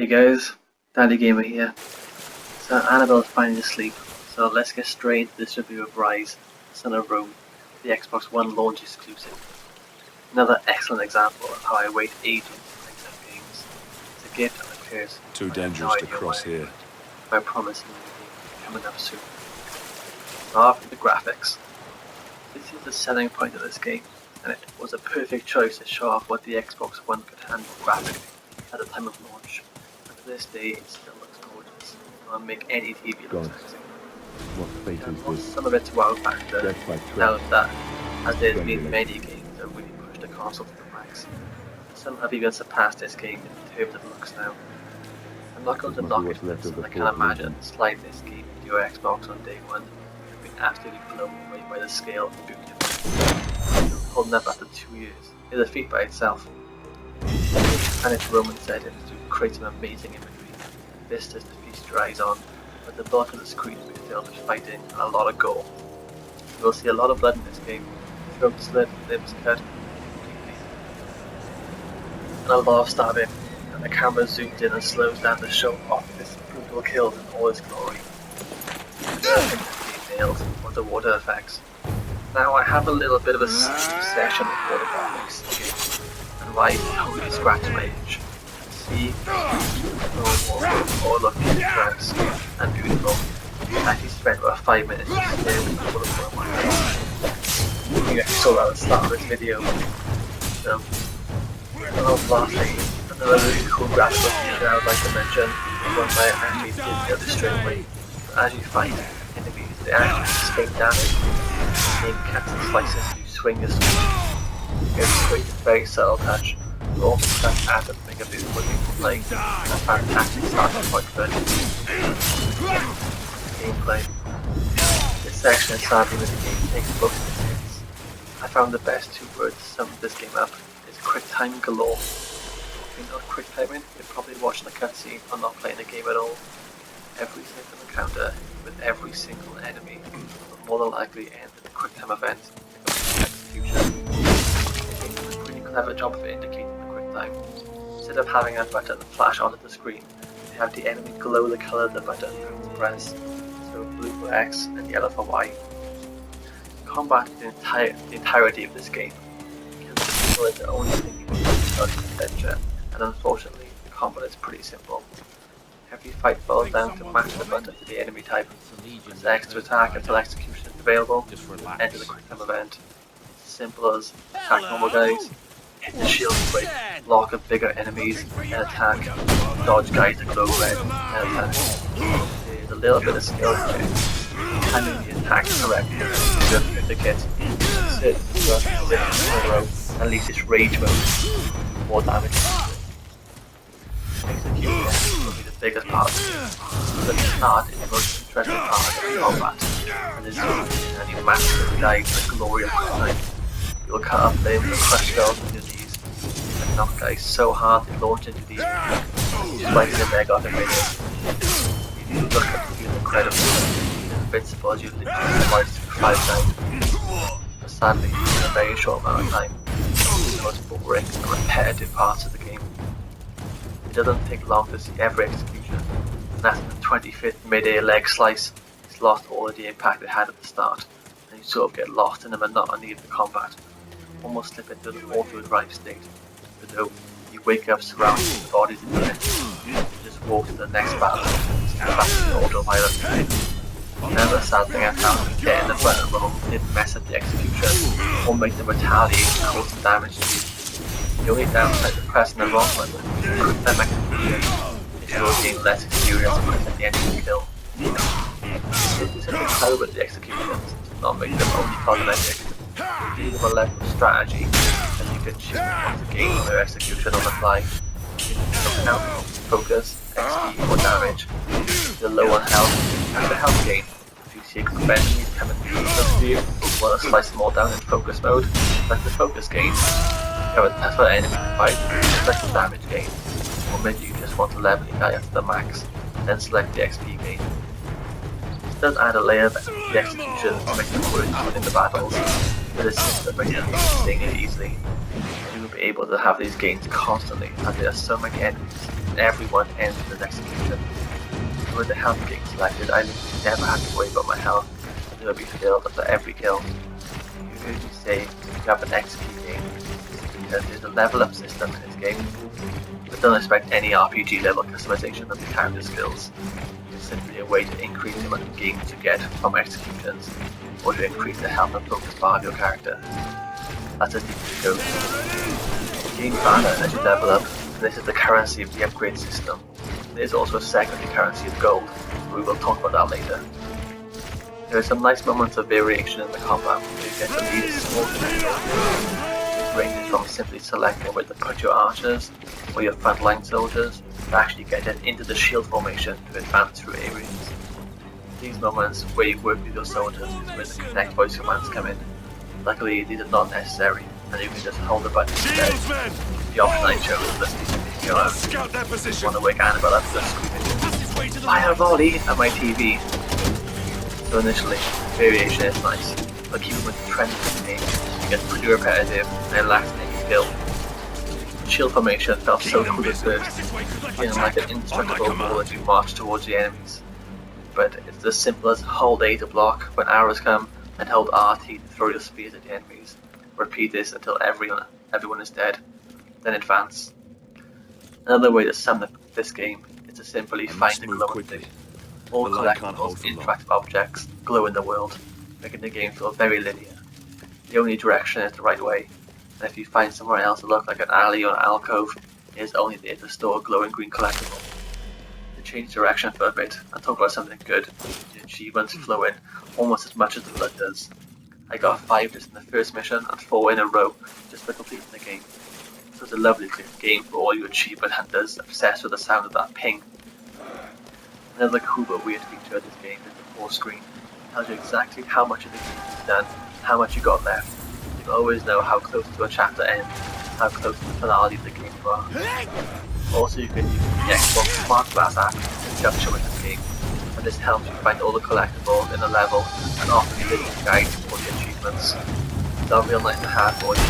Alrighty guys, Daddy Gamer here. So Annabelle's finally asleep, so let's get straight into this review of Ryse, Son of Rome, the Xbox One launch exclusive. Another excellent example of how I wait ages to play some games. It's a gift and a curse. Too dangerous to cross here. I promise you the game coming up soon. Start with the graphics. This is the selling point of this game, and it was a perfect choice to show off what the Xbox One could handle graphically at the time of launch. And to this day, it still looks gorgeous. It will make any TV look sexy. What fate is this? Some of its wow factor now that, as there's been many games that really pushed the console to the max. Some have even surpassed this game in terms of looks now. I'm not going to knock it for this, and I can't imagine slide this game into your Xbox on day one and being absolutely blown away by the scale of the beauty of it. Holding up after 2 years is a feat by itself. And its Roman settings to create some amazing imagery, vistas to feast your eyes on, but the bulk of the screen will be filled with fighting and a lot of gore. You will see a lot of blood in this game, throats slit, limbs cut, and a lot of stabbing, and the camera zooms in and slows down to show off this brutal kill in all its glory. The other thing that's being nailed was the water effects. Now I have a little bit of a obsession with water graphics, and Ryse totally scratched my itch. See, all looking picturesque and beautiful. I actually spent about 5 minutes just staring at the water for a while. You actually saw that at the start of this video. So, lastly, another really cool graphical feature I would like to mention is one that I actually didn't notice straight away. As you fight enemies, they actually escape damage. Seeing cuts and slices, you swing your sword. It's a very subtle touch. All the stuff adds up to make a beautiful game to play. A fantastic starting point for gameplay. This section is sadly with the game takes most of the hits. I found the best 2 words to sum this game up is quick time galore. If you're not quick timing, you're probably watching a cutscene or not playing the game at all. Every single encounter with every single enemy will more than likely end in a quick time event in the execution. It does a pretty clever job of indicating the quick time. Instead of having a button flash onto the screen, they have the enemy glow the colour of the button you press, so blue for X and yellow for Y. Combat is the entirety of this game. Killing is the only thing you need to adventure, and unfortunately the combat is pretty simple. Every fight boils down to match the button to the enemy type. Press X to attack until execution is available, enter the quick time event. It's as simple as attack normal guys, hit the shield break, block of bigger enemies, and attack, dodge guys that glow red, and attack. There's a little bit of skill here. Timing the attack correctly, just indicate sit, thrust, lift, row, and leaves its rage mode, more damage. Execution will be the biggest part of the game, but the start is the most interesting part of the combat, and is and you master the guys with the glory of quick time. You will cut up limbs and crush skulls with your knees, and knock guys so hard they launch into these slicing their leg off their face. You look at them feeling incredible, invincible as you literally survive through 5 times. But sadly, in a very short amount of time, the most boring and repetitive parts of the game. It doesn't take long to see every execution, and after the 25th mid-air leg slice, it's lost all of the impact it had at the start, and you sort of get lost in the monotony of the combat, almost slip into an auto-drive state. But no, you wake up surrounded with bodies in the enemies, you just walk to the next battle, and stand back to the auto-pilot again. Another sad thing I found is getting the button wrong didn't mess up the execution, or make them retaliate and cause some damage to you. The only downside to pressing the wrong button is quick time execution, which will gain less experience pressing the enemy kill. This is something clever with the executions, to not make them only cosmetic. Give them a level of strategy, and you can choose to gain their execution on the fly. You can count, focus, XP or damage. You're low on health, and the health gain. If you see a group of enemies coming close to you, you want to slice them all down in focus mode, like the focus gain. That's what enemy fight, select the damage gain, or maybe you just want to level your guy up to the max, then select the XP gain. This does add a layer of the execution to make them work within the battles, but it's just that makes it sustain it easily. You will be able to have these gains constantly, as there are so many enemies and everyone ends with execution. With the health being selected, I literally never had to worry about my health, and it would be filled after every kill. You heard me say you have an execute game, because there's a level up system in this game, but don't expect any RPG level customization of the character skills. It's simply a way to increase the amount of gains you get from executions, or to increase the health and focus bar of your character. That's as deep as it goes. You gain mana as you level up, and this is the currency of the upgrade system. There's also a secondary currency of gold, but we will talk about that later. There are some nice moments of variation in the combat where you get to lead a small group. It ranges from simply selecting where to put your archers or your frontline soldiers to actually getting into the shield formation to advance through areas. These moments where you work with your soldiers is where the connect voice commands come in. Luckily, these are not necessary, and you can just hold the button instead. The option I chose was listening to me go out. Want to wake Annabelle up to screaming, "Fire volley!" at my TV. So initially, variation is nice, but keeping with the trend of the game, it gets pretty repetitive and it lacks any skill. Shield formation felt so cool at first, feeling like an indestructible wall as you march towards the enemies. But it's as simple as hold A to block when arrows come, and hold RT to throw your spears at the enemies. Repeat this until everyone is dead, then advance. Another way to sum up this game is to simply find the glowing thing. All collectibles, interactive objects glow in the world, making the game feel very linear. The only direction is the right way, and if you find somewhere else that looks like an alley or an alcove, it is only there to store a glowing green collectible. To change direction for a bit and talk about something good, the achievements flow in almost as much as the blood does. I got 5 just in the first mission and 4 in a row just for completing the game. So it's a lovely game for all you achievement hunters obsessed with the sound of that ping. Another cool but weird feature of this game is the pause screen. It tells you exactly how much of the game you've done, how much you got left. You always know how close to a chapter ends, how close to the finale of the game you are. Also, you can use the Xbox Smart Glass app in conjunction with this game, and this helps you find all the collectibles in a level and often a little guide for the achievements. It's not real nice to have for you,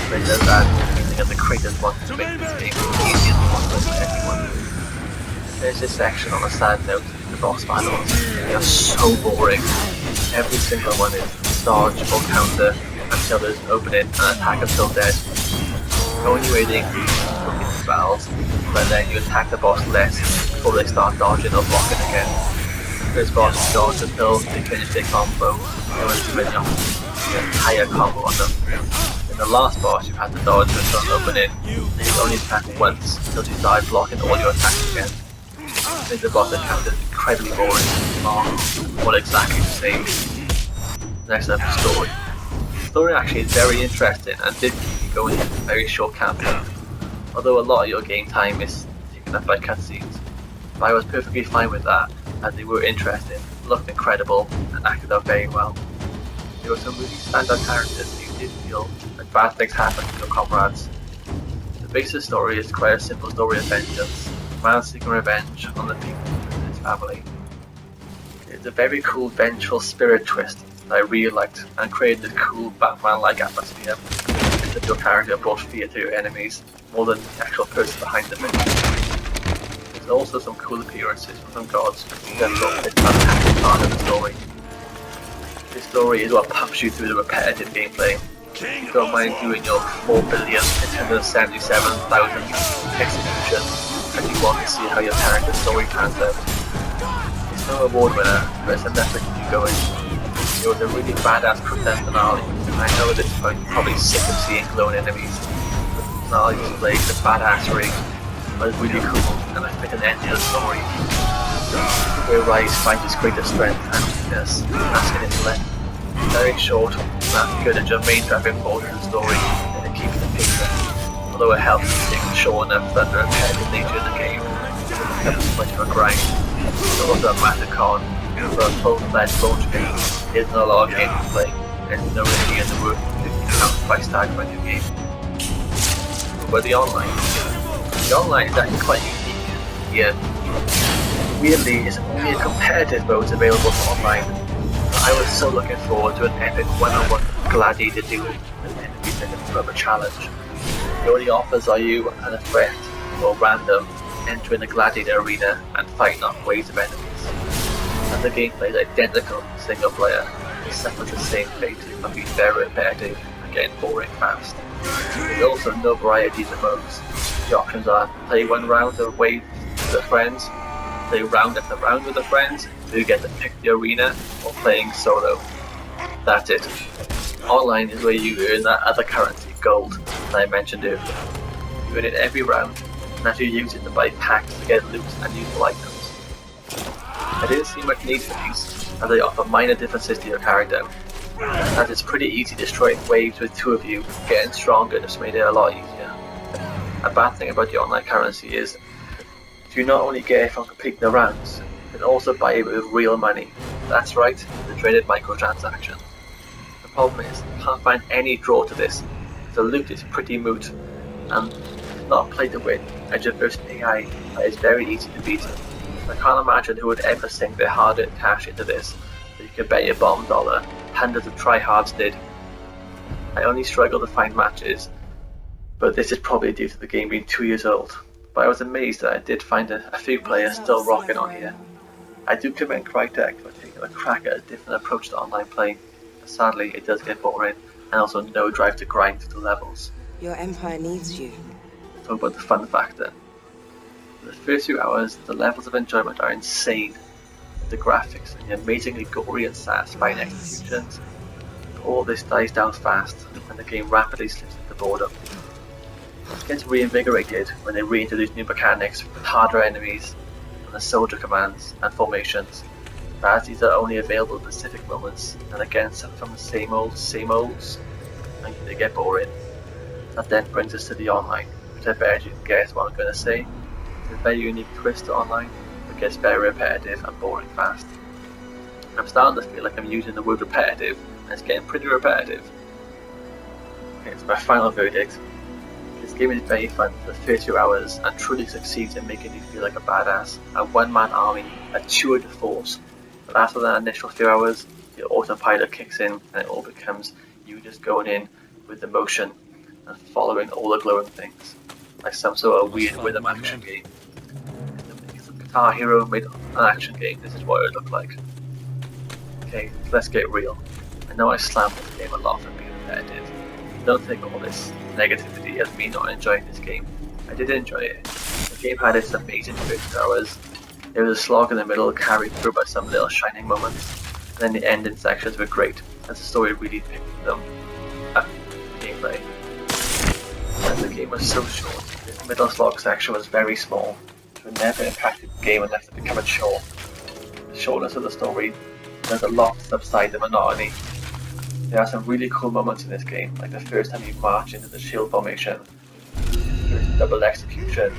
but it does add the feeling of the creators want to make this game easy and possible for everyone. There's this section on a sad note, the boss battles. They are so boring. Every single one is dodge or counter until there's an opening and attack until dead. Only waiting battles, but then you attack the boss less before they start dodging or blocking again. This boss dodge until they finish their combo, and when you finish off, you get a higher combo on them. In the last boss, you have to dodge until an opening, and you only attack once until you start blocking all your attacks again. I think the boss encounter is incredibly boring, all exactly the same. Next up, the story. The story actually is very interesting and did keep me going in a very short campaign. Although a lot of your game time is taken up by cutscenes. But I was perfectly fine with that, as they were interesting, looked incredible, and acted out very well. There were some really standout characters and you did feel like bad things happened to your comrades. The basic story is quite a simple story of vengeance, a man seeking revenge on the people in his family. It's a very cool vengeful spirit twist that I really liked and created this cool Batman-like atmosphere. That your character brought fear to your enemies, more than the actual person behind the mission. There's also some cool appearances from some gods, that brought this fantastic part of the story. This story is what pumps you through the repetitive gameplay. You don't mind doing your 4,677,000 executions, and you want to see how your character's story turns out. It's no award winner, but it's enough to keep you going. It was a really badass finale, and I know at this point you're probably sick of seeing glowing enemies. The finale displayed the badassery, but it's really cool, and I fit an end to the story. Where Ryse finds his greatest strength and weakness, that's in intellect. Very short, not good at your main driving force of the story, and it keeps the picture. Although it helps to take short enough that the repetitive nature of the game becomes much of a grind. It's also a massive con. For a full-fledged launch game, there isn't a lot of gameplay, and there's no really in the work to count by starting a new game. But the online is actually quite unique here. Weirdly, it's only a competitive mode available for online. I was so looking forward to an epic one-on-one gladiator duel with enemies in a proper challenge. The only offers are you and a friend, or random, entering the gladiator arena and fighting off waves of enemies. And the gameplay is identical to single player, it suffers the same fate of being very repetitive and getting boring fast. There's also no variety in the modes. The options are play one round of wave with friends, play round after round with the friends, so you get to pick the arena, or playing solo. That's it. Online is where you earn that other currency, gold, that I mentioned earlier. You earn it every round, and as you use it to buy packs to get loot and useful items. I didn't see much need for these, as they offer minor differences to your character, as it's pretty easy destroying waves with two of you. Getting stronger just made it a lot easier. A bad thing about the online currency is you not only get it from completing the rounds, you can also buy it with real money. That's right, the dreaded microtransaction. The problem is, you can't find any draw to this. The loot is pretty moot, and it's not play to win, a diverse AI that is very easy to beat. I can't imagine who would ever sink their hard-earned cash into this, so you can bet your bottom dollar hundreds of tryhards did. I only struggle to find matches, but this is probably due to the game being 2 years old. But I was amazed that I did find a few players still rocking on here. I do commend Crytek for taking a crack at a different approach to online play. Sadly, it does get boring, and also no drive to grind through the levels. Your empire needs you. Let's talk about the fun factor. For the first few hours, the levels of enjoyment are insane. The graphics and the amazingly gory and satisfying executions. All this dies down fast, and the game rapidly slips into boredom. It gets reinvigorated when they reintroduce new mechanics with harder enemies, and the soldier commands and formations. But as these are only available at specific moments, and again suffer from the same olds, and they get boring. That then brings us to the online, which I bet you can guess what I'm going to say. It's a very unique twist to online, but gets very repetitive and boring fast. I'm starting to feel like I'm using the word repetitive, and it's getting pretty repetitive. Okay, it's my final verdict. This game is very fun for the first few hours and truly succeeds in making you feel like a badass, a one-man army, a tour de force. But after that initial few hours, your autopilot kicks in and it all becomes you just going in with the motion and following all the glowing things, like some sort of weird rhythm action game. If the Guitar Hero made an action game, this is what it would look like. Okay, let's get real. I know I slammed this game a lot for being repetitive. Don't take all this negativity as me not enjoying this game. I did enjoy it. The game had its amazing first hours. There was a slog in the middle carried through by some little shining moments. And then the ending sections were great, as the story really picked them up gameplay. And the game was so short. The middle slog section was very small, which would never impacted the game unless it became short. The shortness of the story does a lot to subside the monotony. There are some really cool moments in this game, like the first time you march into the shield formation, first double execution,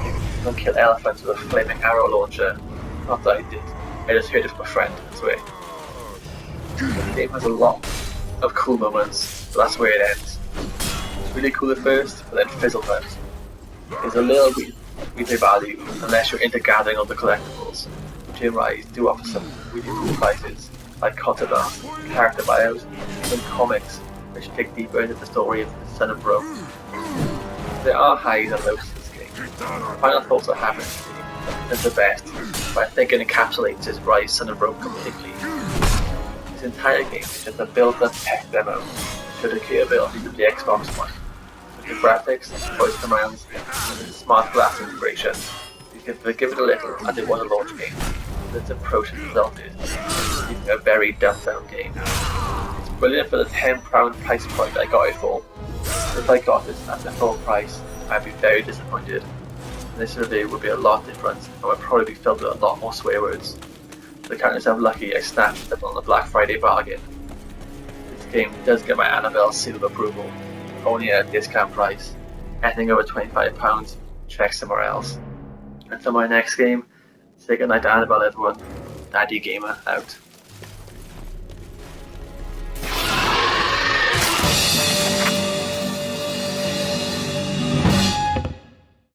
you can kill elephants with a flaming arrow launcher. Not that I did, I just heard it from a friend, that's where. The game has a lot of cool moments, but that's where it ends. It's really cool at first, but then fizzles out. There's a little replay value unless you're into gathering all the collectibles, which in Ryse do offer some really cool prizes, like content art, character bios, and comics, which dig deeper into the story of the Son of Rome. There are highs and lows to this game. Final thoughts I have in this game is the best, but I think it encapsulates this Ryse Son of Rome completely. This entire game is just a built-up tech demo, showed the capabilities of the Xbox One. With the graphics, voice commands, and the smart glass integration, you can forgive it a little as it was a launch game. This approach has resulted in a very dumbed-down game. It's brilliant for the £10 price point I got it for. If I got this at the full price, I'd be very disappointed. And this review would be a lot different and would probably be filled with a lot more swear words. To count yourself lucky, I snatched them on the Black Friday bargain. This game does get my Annabelle seal of approval, only at a discount price. Anything over £25, check somewhere else. Until my next game, say goodnight to Annabelle everyone. Daddy Gamer out.